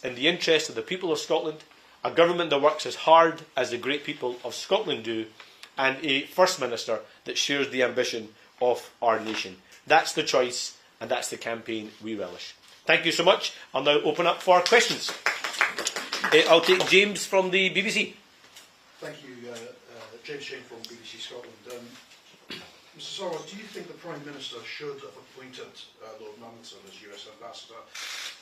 in the interest of the people of Scotland, a government that works as hard as the great people of Scotland do, and a First Minister that shares the ambition of our nation. That's the choice, and that's the campaign we relish. Thank you so much. I'll now open up for questions. I'll take James from the BBC. Thank you, James Shane from BBC Scotland. Mr Sarwar, do you think the Prime Minister should have appointed Lord Mandelson as US Ambassador,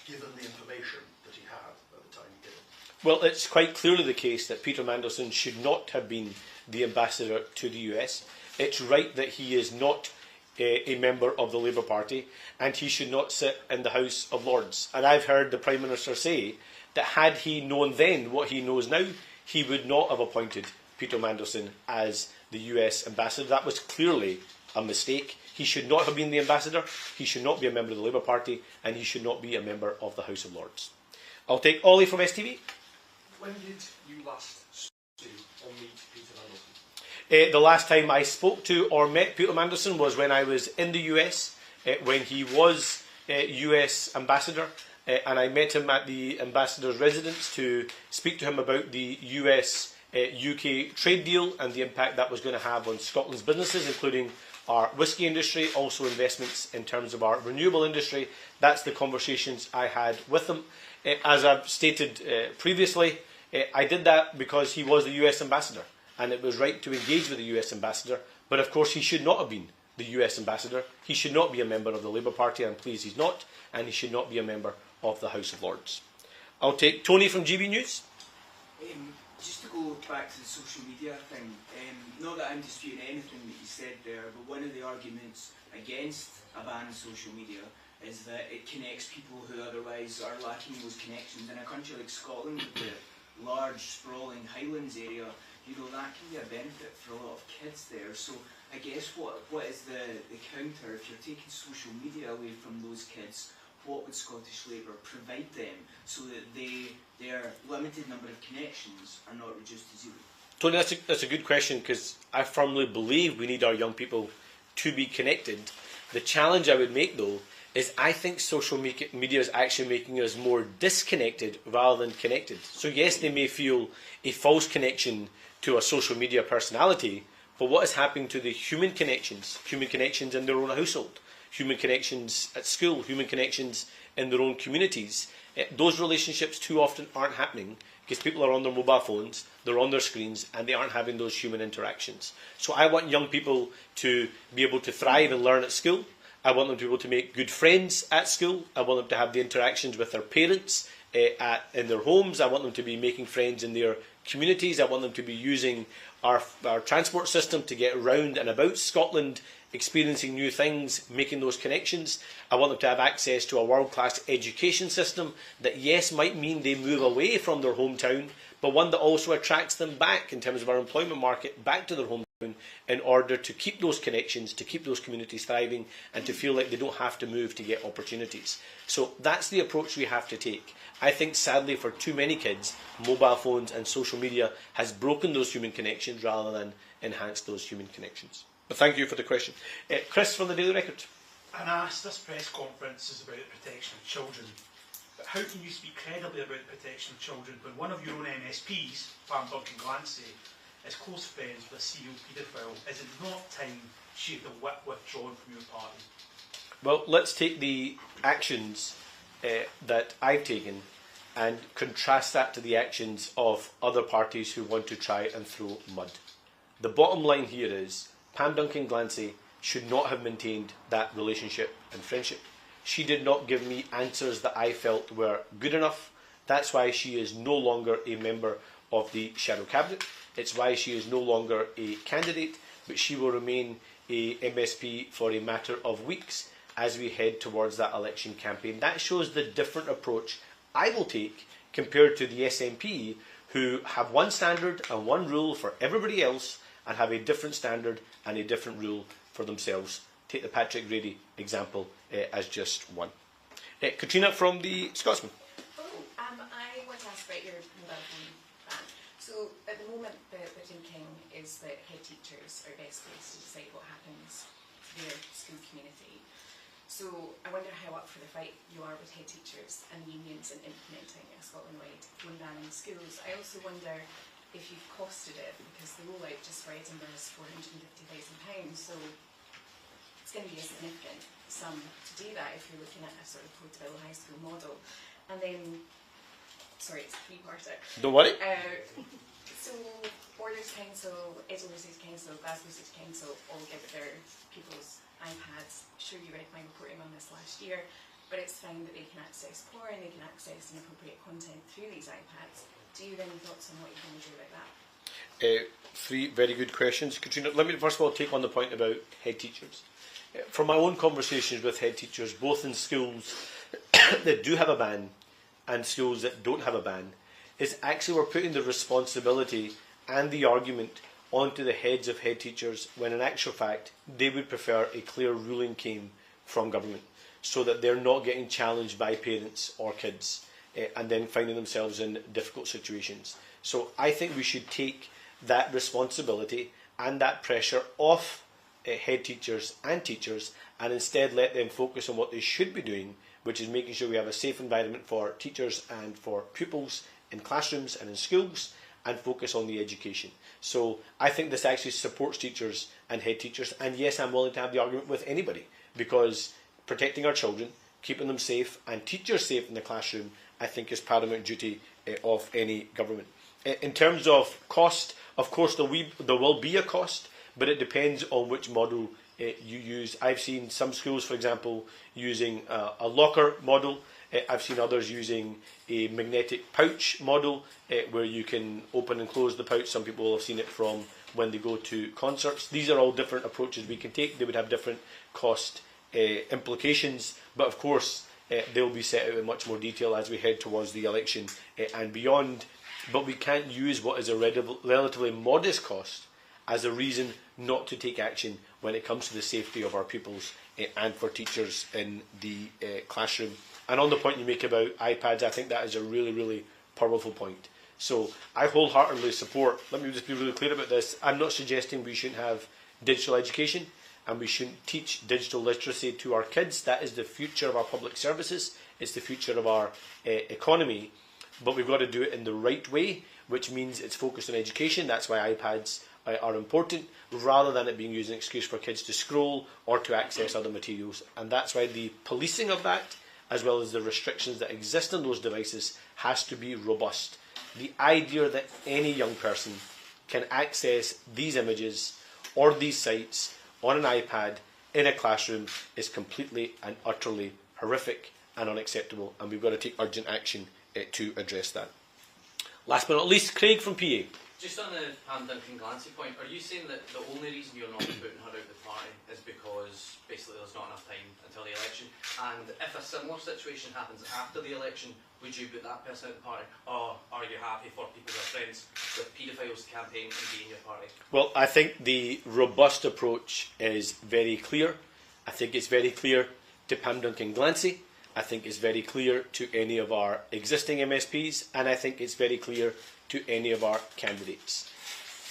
given the information that he had at the time he did it? Well, it's quite clearly the case that Peter Mandelson should not have been the ambassador to the US. It's right that he is not a member of the Labour Party, and he should not sit in the House of Lords. And I've heard the Prime Minister say that had he known then what he knows now, he would not have appointed Peter Mandelson as the US ambassador. That was clearly a mistake. He should not have been the ambassador, he should not be a member of the Labour Party, and he should not be a member of the House of Lords. I'll take Ollie from STV. When did you last see or meet Peter Mandelson? The last time I spoke to or met Peter Mandelson was when I was in the US, when he was US ambassador, and I met him at the ambassador's residence to speak to him about the US UK trade deal and the impact that was going to have on Scotland's businesses, including our whisky industry, also investments in terms of our renewable industry. That's the conversations I had with him. As I've stated previously, I did that because he was the US ambassador, and it was right to engage with the US ambassador, but of course he should not have been the US ambassador. He should not be a member of the Labour Party. I'm pleased he's not, and he should not be a member of the House of Lords. I'll take Tony from GB News. Just to go back to the social media thing, not that I'm disputing anything that you said there, but one of the arguments against a ban on social media is that it connects people who otherwise are lacking those connections. In a country like Scotland, with the large, sprawling Highlands area, you know, that can be a benefit for a lot of kids there. So I guess what is the counter? If you're taking social media away from those kids, what would Scottish Labour provide them so that their limited number of connections are not reduced to zero? Tony, that's a good question, because I firmly believe we need our young people to be connected. The challenge I would make, though, is I think social media is actually making us more disconnected rather than connected. So yes, they may feel a false connection to a social media personality, but what is happening to the human connections in their own household, human connections at school, human connections in their own communities? Those relationships too often aren't happening because people are on their mobile phones, they're on their screens, and they aren't having those human interactions. So I want young people to be able to thrive and learn at school. I want them to be able to make good friends at school. I want them to have the interactions with their parents in their homes. I want them to be making friends in their communities. I want them to be using our transport system to get around and about Scotland, experiencing new things, making those connections. I want them to have access to a world-class education system that, yes, might mean they move away from their hometown, but one that also attracts them back in terms of our employment market, back to their hometown, in order to keep those connections, to keep those communities thriving, and to feel like they don't have to move to get opportunities. So that's the approach we have to take. I think, sadly, for too many kids, mobile phones and social media has broken those human connections rather than enhanced those human connections. But thank you for the question. Chris from the Daily Record. Anas, this press conference is about the protection of children. But how can you speak credibly about the protection of children when one of your own MSPs, Pam Duncan-Glancy, is close friends with a serial paedophile? Is it not time she had the whip withdrawn from your party? Well, let's take the actions that I've taken and contrast that to the actions of other parties who want to try and throw mud. The bottom line here is Pam Duncan-Glancy should not have maintained that relationship and friendship. She did not give me answers that I felt were good enough. That's why she is no longer a member of the Shadow Cabinet. It's why she is no longer a candidate, but she will remain a MSP for a matter of weeks as we head towards that election campaign. That shows the different approach I will take compared to the SNP, who have one standard and one rule for everybody else and have a different standard and a different rule for themselves. Take the Patrick Grady example as just one. Katrina from the Scotsman. I want to ask about your mobile phone ban. So at the moment the thinking is that head teachers are best placed to decide what happens to their school community. So I wonder how up for the fight you are with head teachers and unions in implementing a Scotland-wide phone ban in schools. I also wonder if you've costed it, because the rollout just for Edinburgh is £450,000, so it's going to be a significant sum to do that if you're looking at a sort of portable high school model. And then, sorry, it's a three-parter. Don't worry. So Borders Council, Edinburgh City Council, Glasgow City Council all give their pupils iPads. I'm sure you read my reporting on this last year, but it's found that they can access porn, they can access inappropriate content through these iPads. Do you have any thoughts on what you're going to do about that? Three very good questions, Katrina. Let me first of all take on the point about head teachers. From my own conversations with head teachers, both in schools that do have a ban and schools that don't have a ban, is actually we're putting the responsibility and the argument onto the heads of head teachers, when in actual fact they would prefer a clear ruling came from government, so that they're not getting challenged by parents or kids and then finding themselves in difficult situations. So I think we should take that responsibility and that pressure off head teachers and teachers, and instead let them focus on what they should be doing, which is making sure we have a safe environment for teachers and for pupils in classrooms and in schools, and focus on the education. So I think this actually supports teachers and head teachers, and yes, I'm willing to have the argument with anybody, because protecting our children, keeping them safe and teachers safe in the classroom, I think is paramount duty of any government. In terms of cost, of course there will be a cost, but it depends on which model you use. I've seen some schools, for example, using a locker model. I've seen others using a magnetic pouch model where you can open and close the pouch. Some people will have seen it from when they go to concerts. These are all different approaches we can take. They would have different cost implications, but of course they'll be set out in much more detail as we head towards the election and beyond. But we can't use what is a relatively modest cost as a reason not to take action when it comes to the safety of our pupils and for teachers in the classroom. And on the point you make about iPads, I think that is a really, really powerful point. So I wholeheartedly support, let me just be really clear about this, I'm not suggesting we shouldn't have digital education and we shouldn't teach digital literacy to our kids. That is the future of our public services, it's the future of our economy, but we've got to do it in the right way, which means it's focused on education. That's why iPads are important, rather than it being used as an excuse for kids to scroll or to access other materials. And that's why the policing of that, as well as the restrictions that exist on those devices, has to be robust. The idea that any young person can access these images or these sites on an iPad in a classroom is completely and utterly horrific and unacceptable, and we've got to take urgent action to address that. Last but not least, Craig from PA. Just on the Pam Duncan-Glancy point, are you saying that the only reason you're not putting her out of the party is because basically there's not enough time until the election? And if a similar situation happens after the election, would you put that person out of the party? Or are you happy for people who are friends with paedophiles to campaign and be in your party? Well, I think the robust approach is very clear. I think it's very clear to Pam Duncan-Glancy. I think it's very clear to any of our existing MSPs, and I think it's very clear to any of our candidates.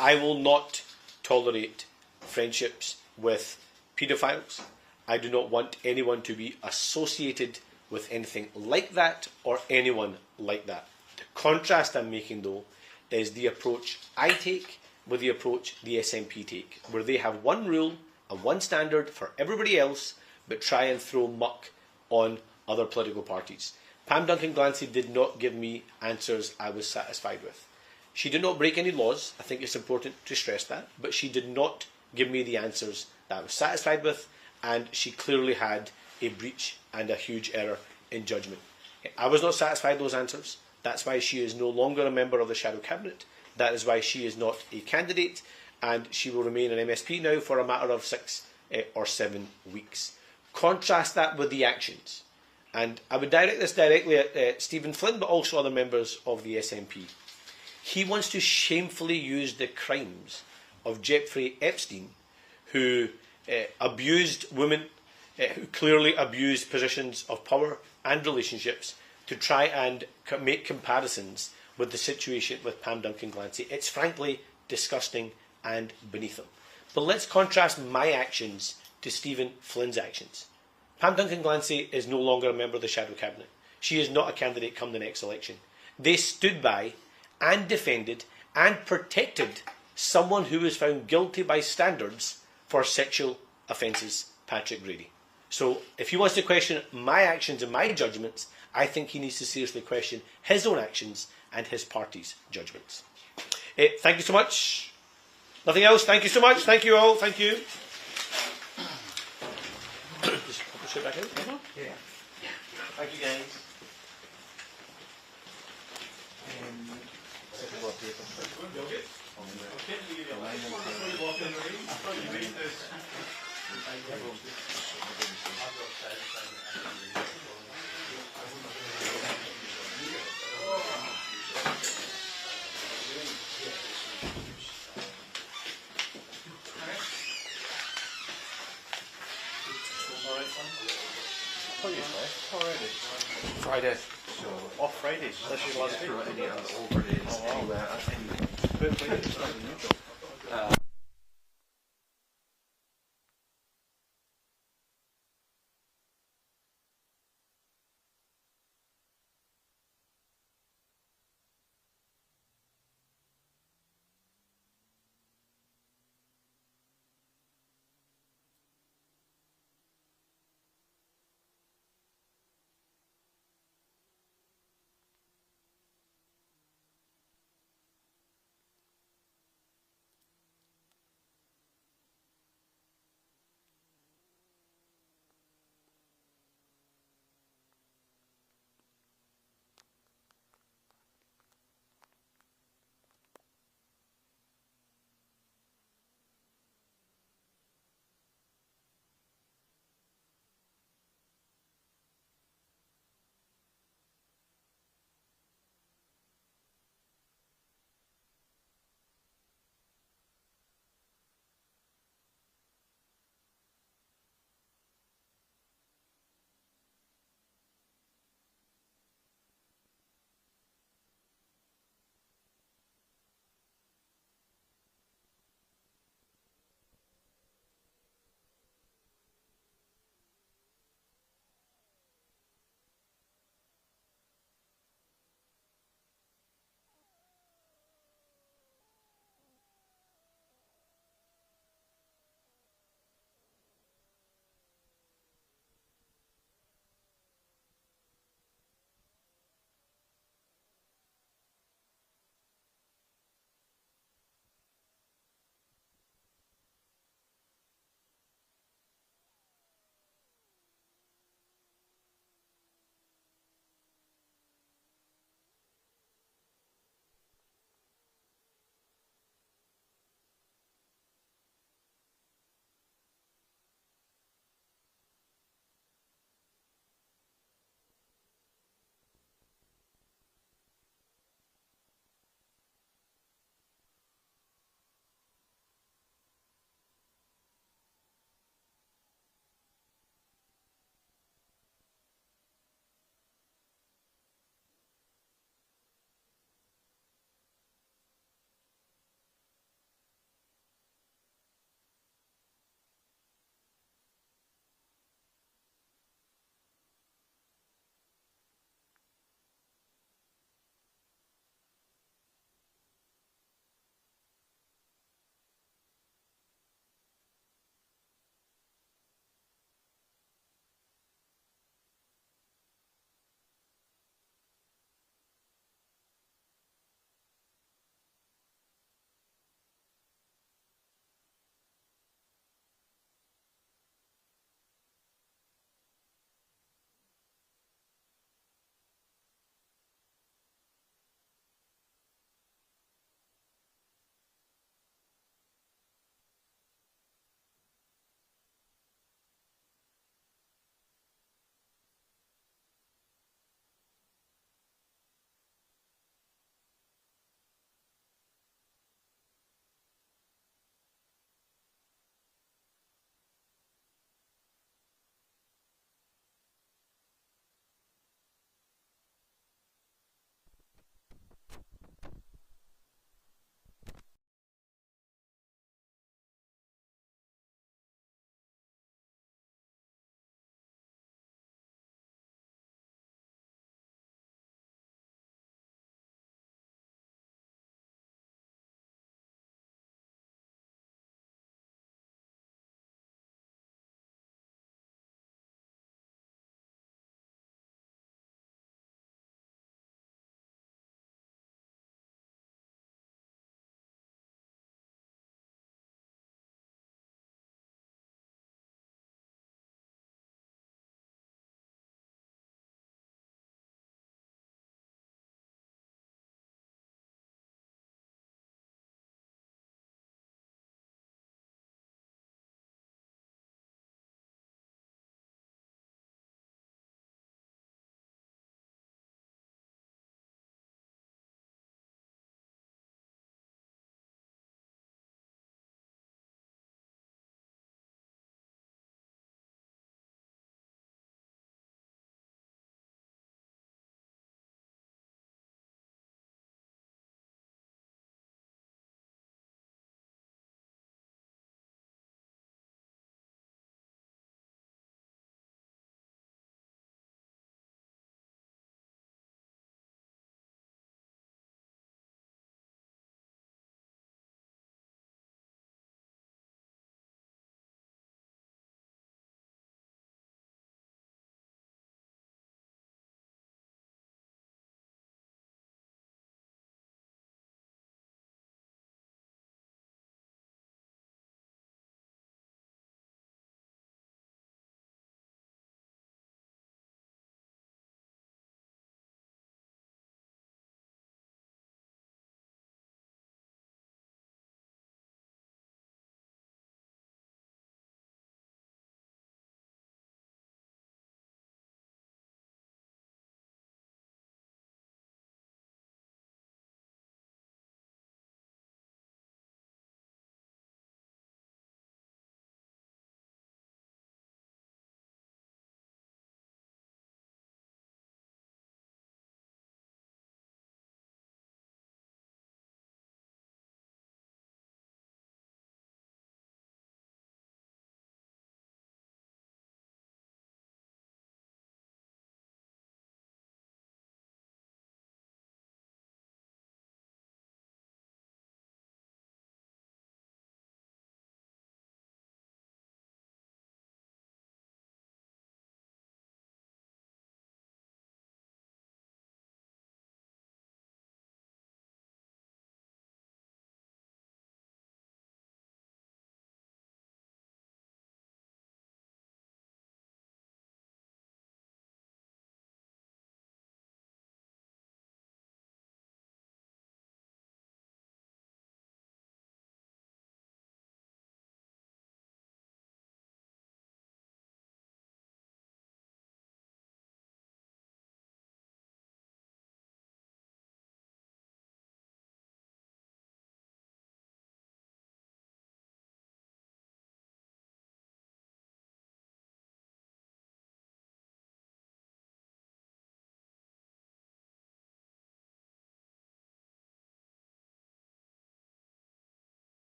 I will not tolerate friendships with paedophiles. I do not want anyone to be associated with anything like that or anyone like that. The contrast I'm making, though, is the approach I take with the approach the SNP take, where they have one rule and one standard for everybody else, but try and throw muck on other political parties. Pam Duncan-Glancy did not give me answers I was satisfied with. She did not break any laws, I think it's important to stress that, but she did not give me the answers that I was satisfied with, and she clearly had a breach and a huge error in judgment. I was not satisfied with those answers. That's why she is no longer a member of the Shadow Cabinet. That is why she is not a candidate, and she will remain an MSP now for a matter of 6 or 7 weeks. Contrast that with the actions. And I would direct this directly at Stephen Flynn, but also other members of the SNP. He wants to shamefully use the crimes of Jeffrey Epstein, who abused women, who clearly abused positions of power and relationships, to try and make comparisons with the situation with Pam Duncan-Glancy. It's frankly disgusting and beneath him. But let's contrast my actions to Stephen Flynn's actions. Pam Duncan-Glancy is no longer a member of the Shadow Cabinet. She is not a candidate come the next election. they stood by and defended and protected someone who was found guilty by standards for sexual offences, Patrick Grady. So if he wants to question my actions and my judgments, I think he needs to seriously question his own actions and his party's judgments. Thank you so much. Nothing else? Thank you so much. Thank you all. Thank you. Just pop the shit back out. Yeah. Thank you, guys. Friday. So, off Fridays. This is last week. Oh, wow. Anyway, I think.